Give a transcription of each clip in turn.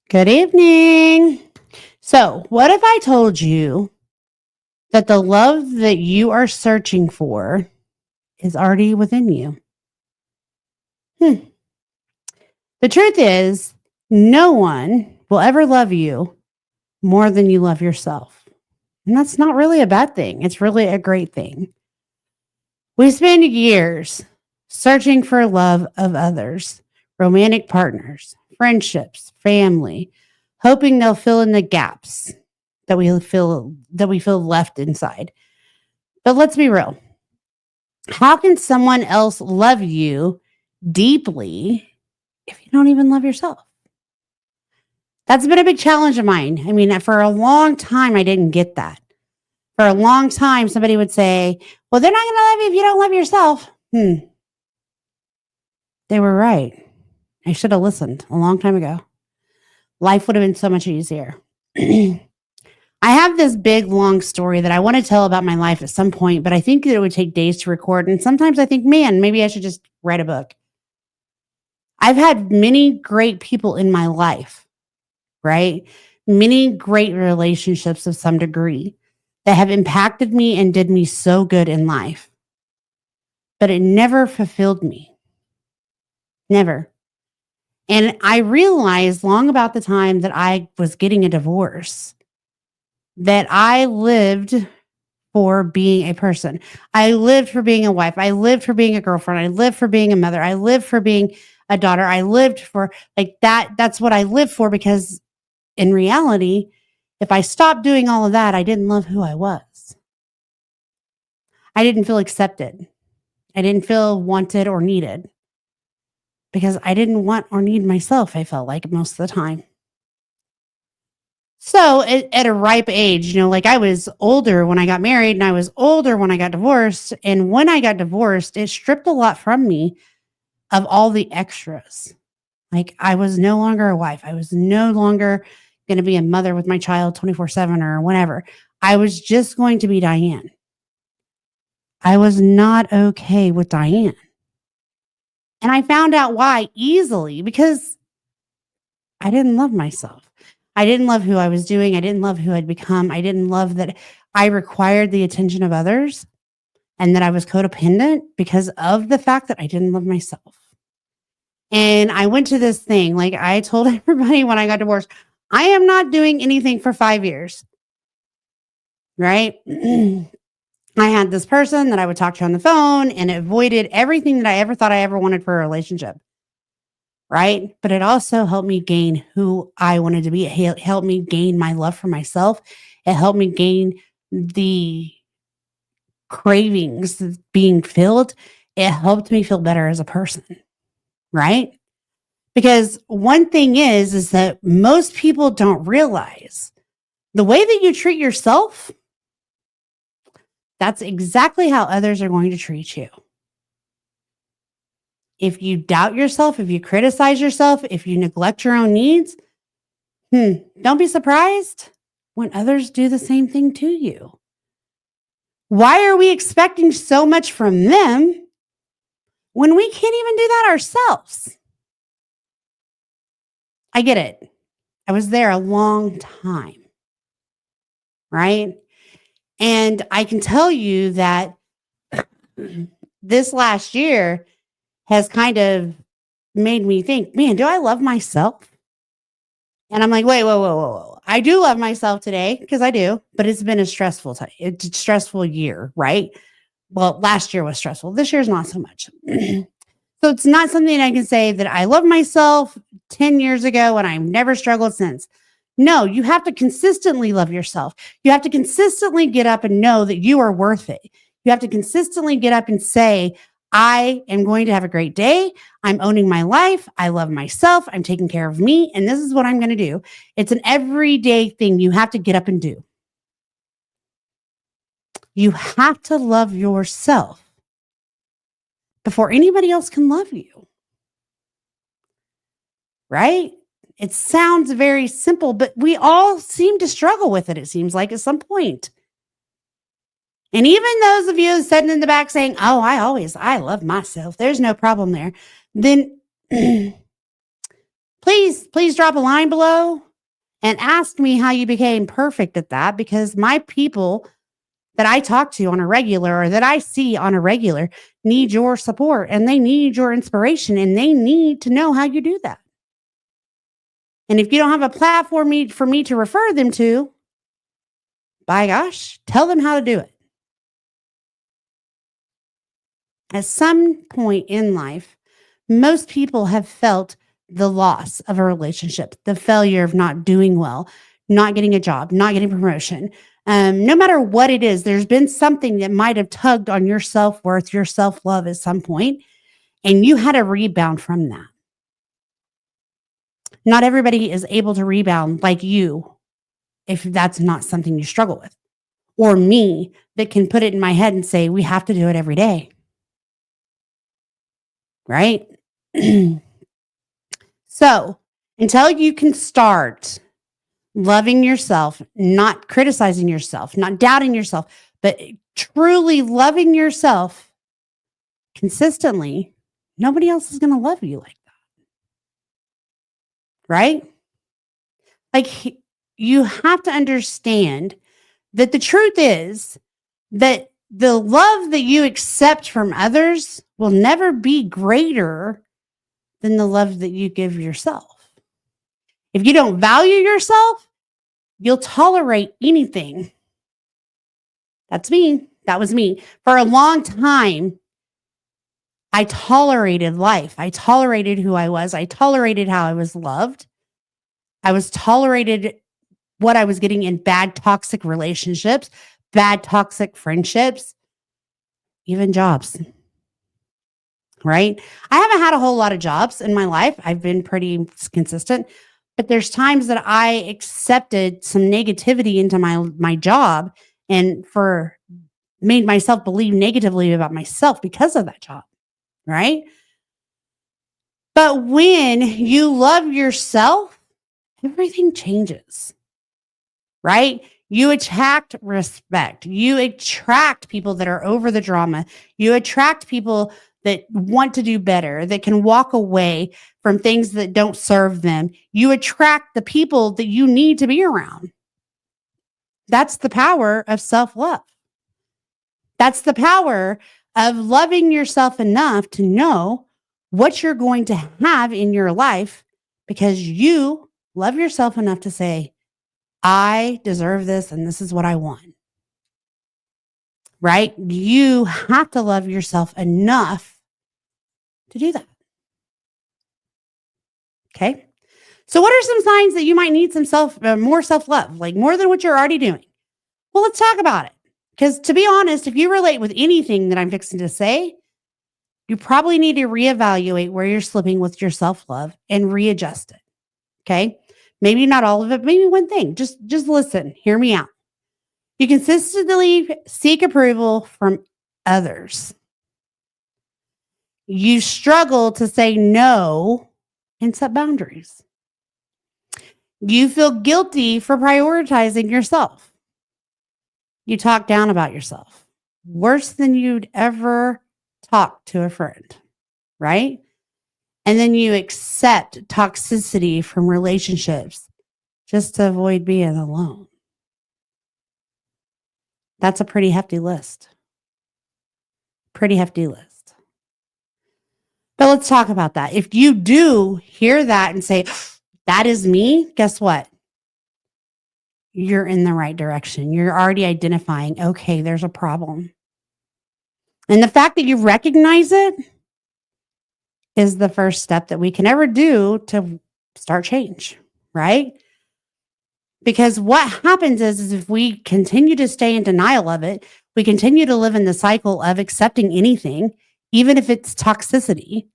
Good evening. So, what if I told you that the love that you are searching for is already within you? Hmm. The truth is, no one will ever love you more than you love yourself. And that's not really a bad thing, it's really a great thing. We spend years searching for love of others, romantic partners, friendships, family, hoping they'll fill in the gaps that we feel left inside. But let's be real. How can someone else love you deeply if you don't even love yourself? That's been a big challenge of mine. I mean, for a long time, I didn't get that. For a long time, somebody would say, well, they're not going to love you if you don't love yourself. They were right. I should have listened a long time ago. Life would have been so much easier. I have this big, long story that I want to tell about my life at some point, but I think that it would take days to record. And sometimes I think, man, maybe I should just write a book. I've had many great people in my life, right? Many great relationships of some degree that have impacted me and did me so good in life. But it never fulfilled me. Never. And I realized long about the time that I was getting a divorce that I lived for being a person. I lived for being a wife. I lived for being a girlfriend. I lived for being a mother. I lived for being a daughter. I lived for like that. That's what I lived for because in reality, if I stopped doing all of that, I didn't love who I was. I didn't feel accepted. I didn't feel wanted or needed because I didn't want or need myself, I felt like most of the time. So at a ripe age, like I was older when I got married and I was older when I got divorced. And when I got divorced, it stripped a lot from me of all the extras. Like I was no longer a wife. I was no longer going to be a mother with my child 24/7 or whatever. I was just going to be Diane. I was not okay with Diane. And I found out why easily because I didn't love myself. I didn't love who I was doing. I didn't love who I'd become. I didn't love that I required the attention of others and that I was codependent because of the fact that I didn't love myself. And I went to this thing, like I told everybody when I got divorced, I am not doing anything for 5 years, right? I had this person that I would talk to on the phone and it avoided everything that I ever thought I ever wanted for a relationship. Right. But it also helped me gain who I wanted to be. It helped me gain my love for myself. It helped me gain the cravings being filled. It helped me feel better as a person. Right. Because one thing is that most people don't realize the way that you treat yourself, that's exactly how others are going to treat you. If you doubt yourself, if you criticize yourself, if you neglect your own needs, don't be surprised when others do the same thing to you. Why are we expecting so much from them when we can't even do that ourselves? I get it. I was there a long time, right? And I can tell you that this last year has kind of made me think, man, do I love myself? And I'm like, wait, whoa, whoa, whoa, whoa. I do love myself today because I do, but it's been a stressful time. It's a stressful year, right? Well, last year was stressful. This year's not so much. So it's not something I can say that I love myself 10 years ago and I've never struggled since. No, you have to consistently love yourself. You have to consistently get up and know that you are worth it. You have to consistently get up and say, I am going to have a great day. I'm owning my life. I love myself. I'm taking care of me. And this is what I'm going to do. It's an everyday thing you have to get up and do. You have to love yourself before anybody else can love you. Right? It sounds very simple, but we all seem to struggle with it, it seems like, at some point. And even those of you sitting in the back saying, oh, I love myself. There's no problem there. Then please please drop a line below and ask me how you became perfect at that, because my people that I talk to on a regular or that I see on a regular need your support and they need your inspiration and they need to know how you do that. And if you don't have a platform for me to refer them to, by gosh, tell them how to do it. At some point in life, most people have felt the loss of a relationship, the failure of not doing well, not getting a job, not getting promotion. No matter what it is, there's been something that might have tugged on your self-worth, your self-love at some point, and you had to rebound from that. Not everybody is able to rebound like you if that's not something you struggle with. Or me that can put it in my head and say, we have to do it every day. Right? So until you can start loving yourself, not criticizing yourself, not doubting yourself, but truly loving yourself consistently, nobody else is going to love you like that. Right? Like, you have to understand that the truth is that the love that you accept from others will never be greater than the love that you give yourself. If you don't value yourself, you'll tolerate anything. That's me. That was me. For a long time, I tolerated life. I tolerated who I was. I tolerated how I was loved. I was tolerated what I was getting in bad, toxic relationships, bad, toxic friendships, even jobs. Right? I haven't had a whole lot of jobs in my life. I've been pretty consistent, but there's times that I accepted some negativity into my job and made myself believe negatively about myself because of that job. Right? But when you love yourself, everything changes. Right? You attract respect. You attract people that are over the drama. You attract people that want to do better, that can walk away from things that don't serve them. You attract the people that you need to be around. That's the power of self-love. That's the power of loving yourself enough to know what you're going to have in your life because you love yourself enough to say, I deserve this and this is what I want. Right? You have to love yourself enough to do that. Okay? So what are some signs that you might need some more self-love, like more than what you're already doing? Well, let's talk about it. Because to be honest, if you relate with anything that I'm fixing to say, you probably need to reevaluate where you're slipping with your self-love and readjust it. Okay? Maybe not all of it, maybe one thing. Just listen, hear me out. You consistently seek approval from others. You struggle to say no and set boundaries. You feel guilty for prioritizing yourself. You talk down about yourself worse than you'd ever talk to a friend, right? And then you accept toxicity from relationships just to avoid being alone. That's a pretty hefty list. Pretty hefty list. But let's talk about that. If you do hear that and say, that is me, guess what? You're in the right direction. You're already identifying, okay, there's a problem. And the fact that you recognize it is the first step that we can ever do to start change, right? Because what happens is if we continue to stay in denial of it, we continue to live in the cycle of accepting anything, even if it's toxicity,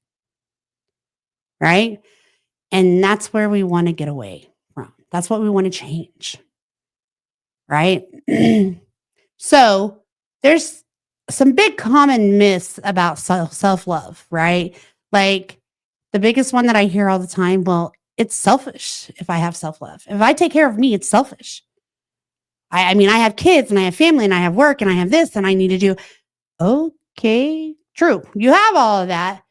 right? And that's where we want to get away from. That's what we want to change, right? So there's some big common myths about self-love, right? Like the biggest one that I hear all the time, well, it's selfish if I have self-love. If I take care of me, it's selfish. I mean, I have kids and I have family and I have work and I have this and I need to do. Okay, true. You have all of that.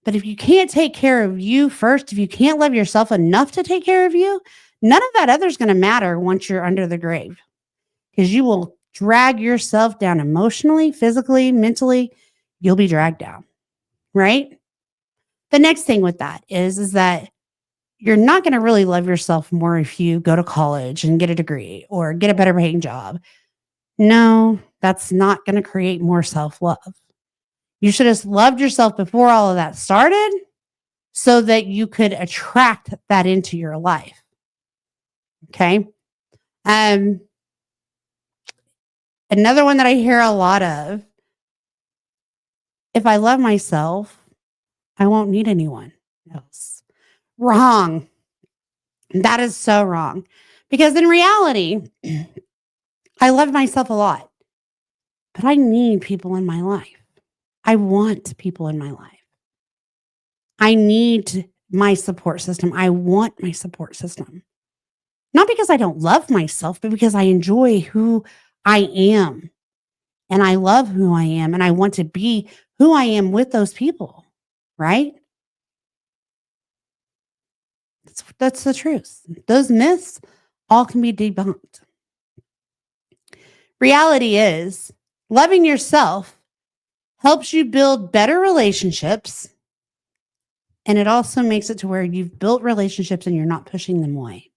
But if you can't take care of you first, if you can't love yourself enough to take care of you, none of that other is going to matter once you're under the grave because you will drag yourself down emotionally, physically, mentally. You'll be dragged down, right? The next thing with that is that you're not going to really love yourself more if you go to college and get a degree or get a better paying job. No, that's not going to create more self-love. You should have loved yourself before all of that started so that you could attract that into your life. Okay. Another one that I hear a lot of, if I love myself, I won't need anyone else. Wrong. That is so wrong. Because in reality, I love myself a lot, but I need people in my life. I want people in my life. I need my support system. I want my support system. Not because I don't love myself, but because I enjoy who I am and I love who I am and I want to be who I am with those people, right? That's the truth. Those myths all can be debunked. Reality is, loving yourself helps you build better relationships. And it also makes it to where you've built relationships and you're not pushing them away.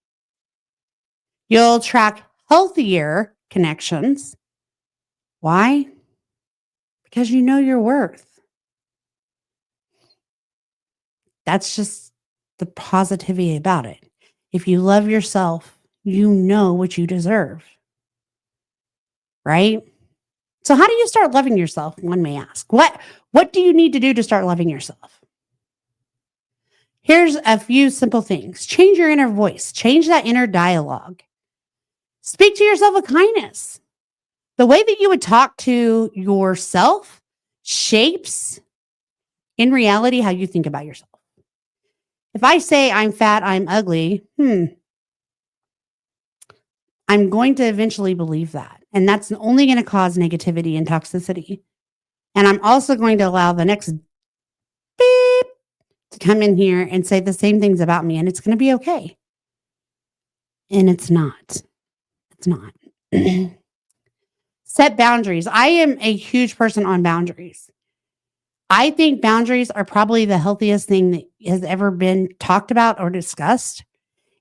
You'll attract healthier connections. Why? Because you know your worth. That's just the positivity about it. If you love yourself, you know what you deserve. Right? So how do you start loving yourself? One may ask. What do you need to do to start loving yourself? Here's a few simple things. Change your inner voice. Change that inner dialogue. Speak to yourself with kindness. The way that you would talk to yourself shapes, in reality, how you think about yourself. If I say I'm fat, I'm ugly, I'm going to eventually believe that. And that's only going to cause negativity and toxicity. And I'm also going to allow the next beep to come in here and say the same things about me, and it's going to be okay. And it's not. It's not. Set boundaries. I am a huge person on boundaries. I think boundaries are probably the healthiest thing that has ever been talked about or discussed.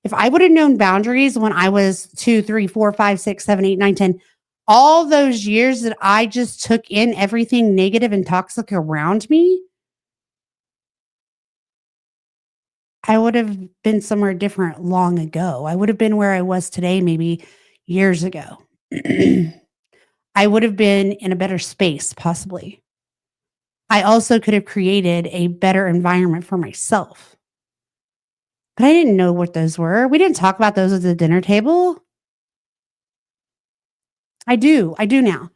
If I would have known boundaries when I was 2, 3, 4, 5, 6, 7, 8, 9, 10, all those years that I just took in everything negative and toxic around me, I would have been somewhere different long ago. I would have been where I was today, maybe years ago. I would have been in a better space, possibly. I also could have created a better environment for myself. But I didn't know what those were. We didn't talk about those at the dinner table. I do. I do now.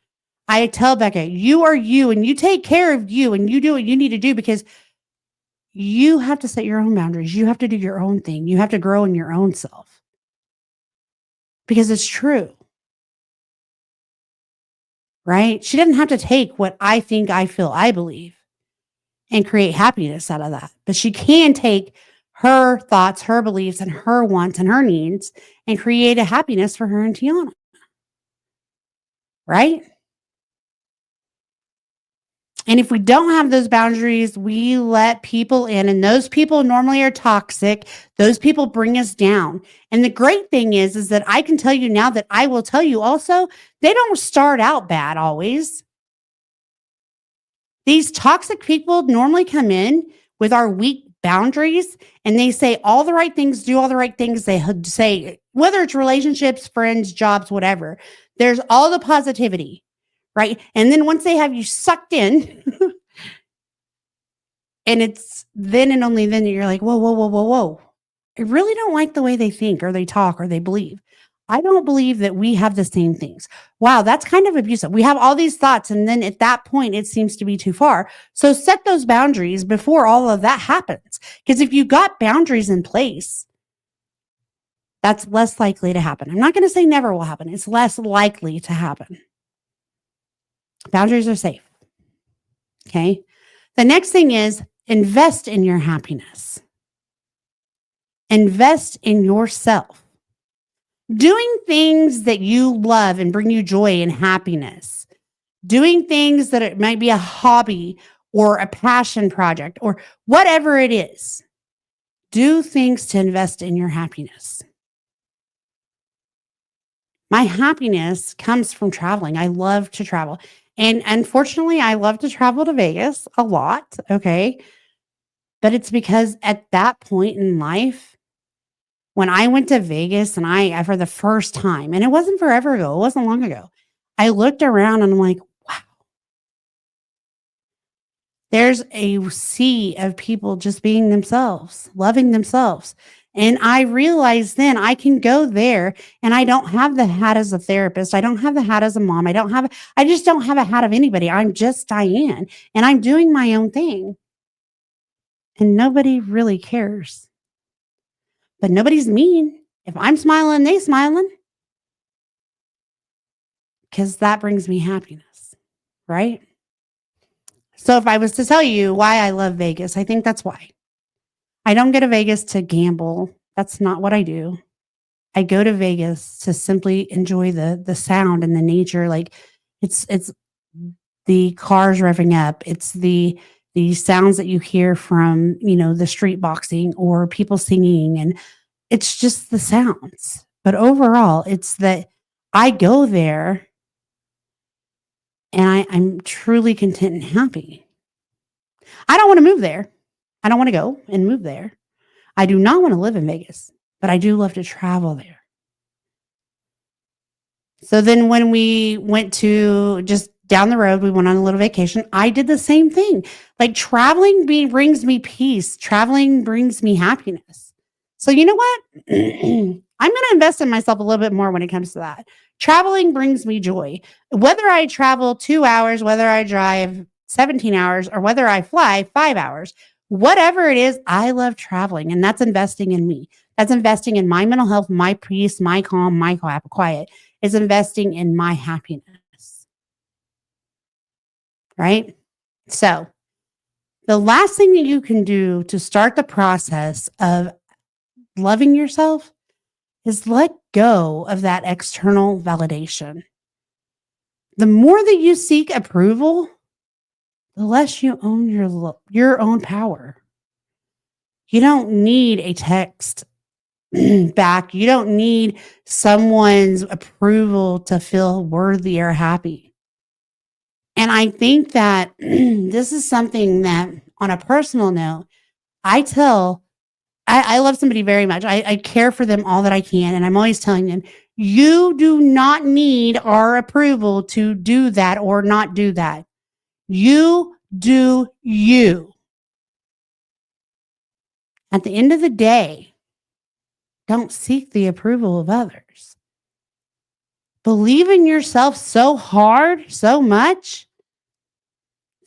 I tell Becca, you are you and you take care of you and you do what you need to do because you have to set your own boundaries. You have to do your own thing. You have to grow in your own self because it's true. Right? She doesn't have to take what I think, I feel, I believe and create happiness out of that. But she can take her thoughts, her beliefs, and her wants and her needs and create a happiness for her and Tiana. Right? And if we don't have those boundaries, we let people in, and those people normally are toxic. Those people bring us down. And the great thing is that I can tell you now that I will tell you also, they don't start out bad always. These toxic people normally come in with our weak boundaries and they say all the right things, do all the right things. They say, whether it's relationships, friends, jobs, whatever, there's all the positivity, right? And then once they have you sucked in, and it's then and only then that you're like, whoa, whoa, whoa, whoa, whoa. I really don't like the way they think or they talk or they believe. I don't believe that we have the same things. Wow, that's kind of abusive. We have all these thoughts, and then at that point, it seems to be too far. So set those boundaries before all of that happens. Because if you got boundaries in place, that's less likely to happen. I'm not going to say never will happen. It's less likely to happen. Boundaries are safe. Okay. The next thing is Invest in your happiness. Invest in yourself. Doing things that you love and bring you joy and happiness. Doing things that it might be a hobby or a passion project or whatever it is. Do things to invest in your happiness. My happiness comes from traveling. I love to travel. And unfortunately, I love to travel to Vegas a lot. Okay. But it's because at that point in life, when I went to Vegas and for the first time, and it wasn't forever ago, it wasn't long ago, I looked around and I'm like, wow, there's a sea of people just being themselves, loving themselves. And I realized then I can go there and I don't have the hat as a therapist. I don't have the hat as a mom. I just don't have a hat of anybody. I'm just Diane and I'm doing my own thing and nobody really cares. But nobody's mean. If I'm smiling, they smiling because that brings me happiness, right? So if I was to tell you why I love Vegas, I think that's why. I don't go to Vegas to gamble. That's not what I do. I go to Vegas to simply enjoy the sound and the nature. Like it's the cars revving up. It's the sounds that you hear from, the street boxing or people singing, and it's just the sounds. But overall, it's that I go there and I'm truly content and happy. I don't want to move there. I don't want to go and move there. I do not want to live in Vegas, but I do love to travel there. So then when we went to just down the road, we went on a little vacation. I did the same thing. Like traveling brings me peace. Traveling brings me happiness. So you know what? I'm going to invest in myself a little bit more when it comes to that. Traveling brings me joy. Whether I travel 2 hours, whether I drive 17 hours, or whether I fly 5 hours, whatever it is, I love traveling. And that's investing in me. That's investing in my mental health, my peace, my calm, my quiet. Is investing in my happiness. Right? So, the last thing that you can do to start the process of loving yourself is let go of that external validation. The more that you seek approval, the less you own your own power. You don't need a text back. You don't need someone's approval to feel worthy or happy. And I think that this is something that, on a personal note, I love somebody very much. I care for them all that I can. And I'm always telling them, you do not need our approval to do that or not do that. You do you. At the end of the day, don't seek the approval of others. Believe in yourself so hard, so much,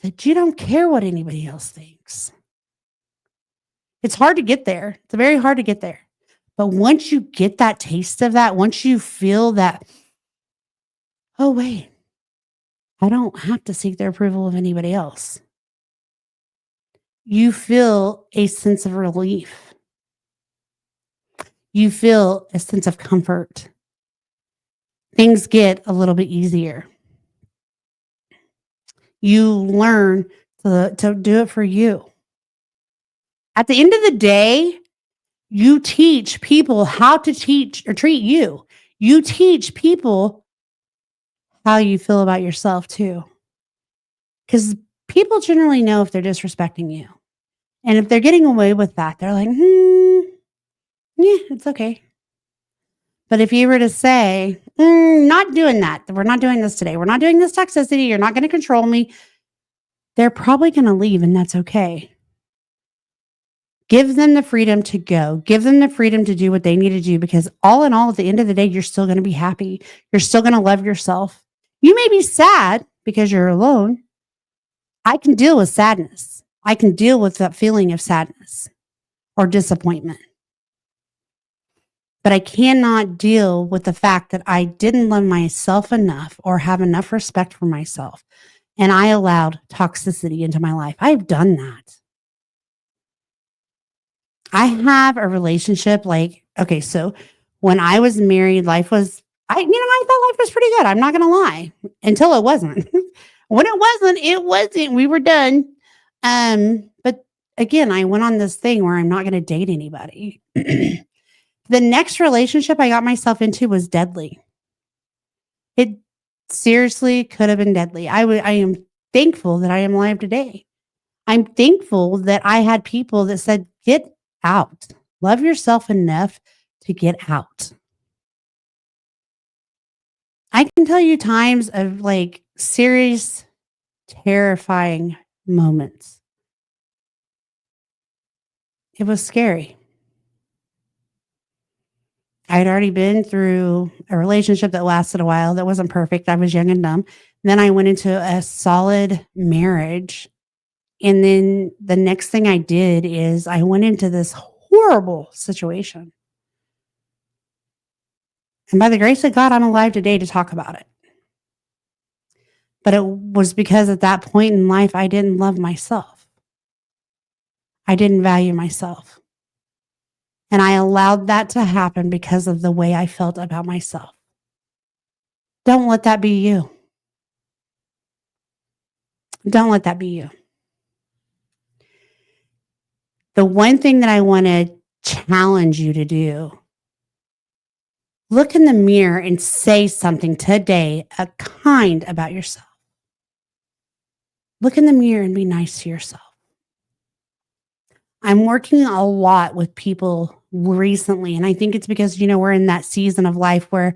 that you don't care what anybody else thinks. It's hard to get there. It's very hard to get there. But once you get that taste of that, once you feel that, oh, wait, I don't have to seek the approval of anybody else, you feel a sense of relief. You feel a sense of comfort. Things get a little bit easier. You learn to do it for you. At the end of the day, you teach people how to teach or treat you. You teach people how you feel about yourself too. Because people generally know if they're disrespecting you. And if they're getting away with that, they're like, yeah, it's okay. But if you were to say, not doing that, we're not doing this today, we're not doing this toxicity, you're not going to control me, they're probably going to leave, and that's okay. Give them the freedom to go. Give them the freedom to do what they need to do, because all in all, at the end of the day, you're still going to be happy. You're still going to love yourself. You may be sad because you're alone. I can deal with sadness. I can deal with that feeling of sadness or disappointment. But I cannot deal with the fact that I didn't love myself enough or have enough respect for myself. And I allowed toxicity into my life. I've done that. I have a relationship like, okay, so when I was married, I thought life was pretty good. I'm not going to lie until it wasn't. When it wasn't. We were done. But again, I went on this thing where I'm not going to date anybody. The next relationship I got myself into was deadly. It seriously could have been deadly. I am thankful that I am alive today. I'm thankful that I had people that said, "Get out. Love yourself enough to get out." I can tell you times of like serious, terrifying moments. It was scary. I had already been through a relationship that lasted a while that wasn't perfect. I was young and dumb. Then I went into a solid marriage. And then the next thing I did is I went into this horrible situation. And by the grace of God, I'm alive today to talk about it. But it was because at that point in life, I didn't love myself. I didn't value myself. And I allowed that to happen because of the way I felt about myself. Don't let that be you. Don't let that be you. The one thing that I want to challenge you to do, look in the mirror and say something today kind about yourself. Look in the mirror and be nice to yourself. I'm working a lot with people recently, and I think it's because, we're in that season of life where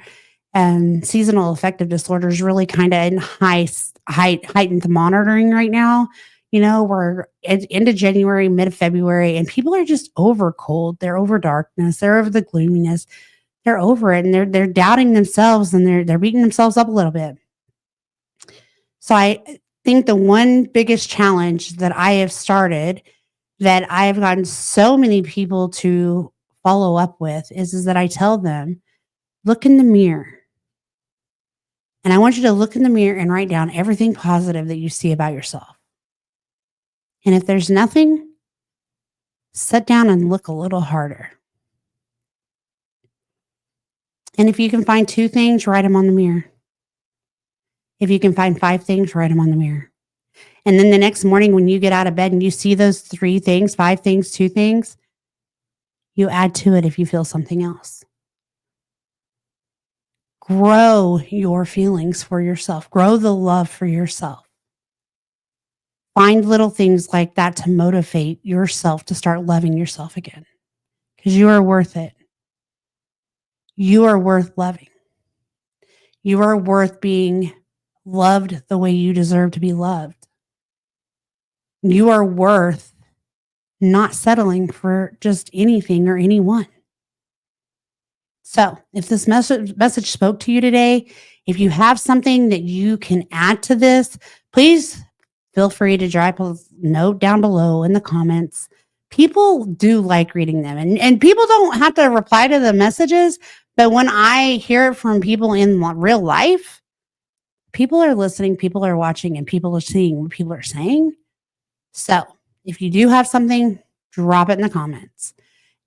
seasonal affective disorder is really kind of in heightened monitoring right now. We're at end of January, mid of February, and people are just over cold. They're over darkness. They're over the gloominess. They're over it, and they're doubting themselves, and they're beating themselves up a little bit. So I think the one biggest challenge that I have started that I've gotten so many people to follow up with is that I tell them, look in the mirror. And I want you to look in the mirror and write down everything positive that you see about yourself. And if there's nothing, sit down and look a little harder. And if you can find 2 things, write them on the mirror. If you can find 5 things, write them on the mirror. And then the next morning when you get out of bed and you see those 3 things, 5 things, 2 things, you add to it if you feel something else. Grow your feelings for yourself. Grow the love for yourself. Find little things like that to motivate yourself to start loving yourself again. Because you are worth it. You are worth loving. You are worth being loved the way you deserve to be loved. You are worth not settling for just anything or anyone. So, if this message spoke to you today, if you have something that you can add to this, please feel free to drop a note down below in the comments. People do like reading them, and people don't have to reply to the messages, but when I hear it from people in real life, people are listening, people are watching, and people are seeing what people are saying. So, if you do have something, drop it in the comments.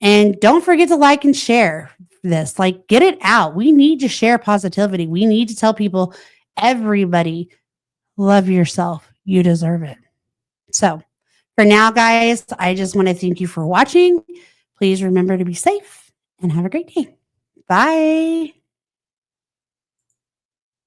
And don't forget to like and share this. Like, get it out. We need to share positivity. We need to tell people, everybody, love yourself. You deserve it. So, for now, guys, I just want to thank you for watching. Please remember to be safe and have a great day. Bye.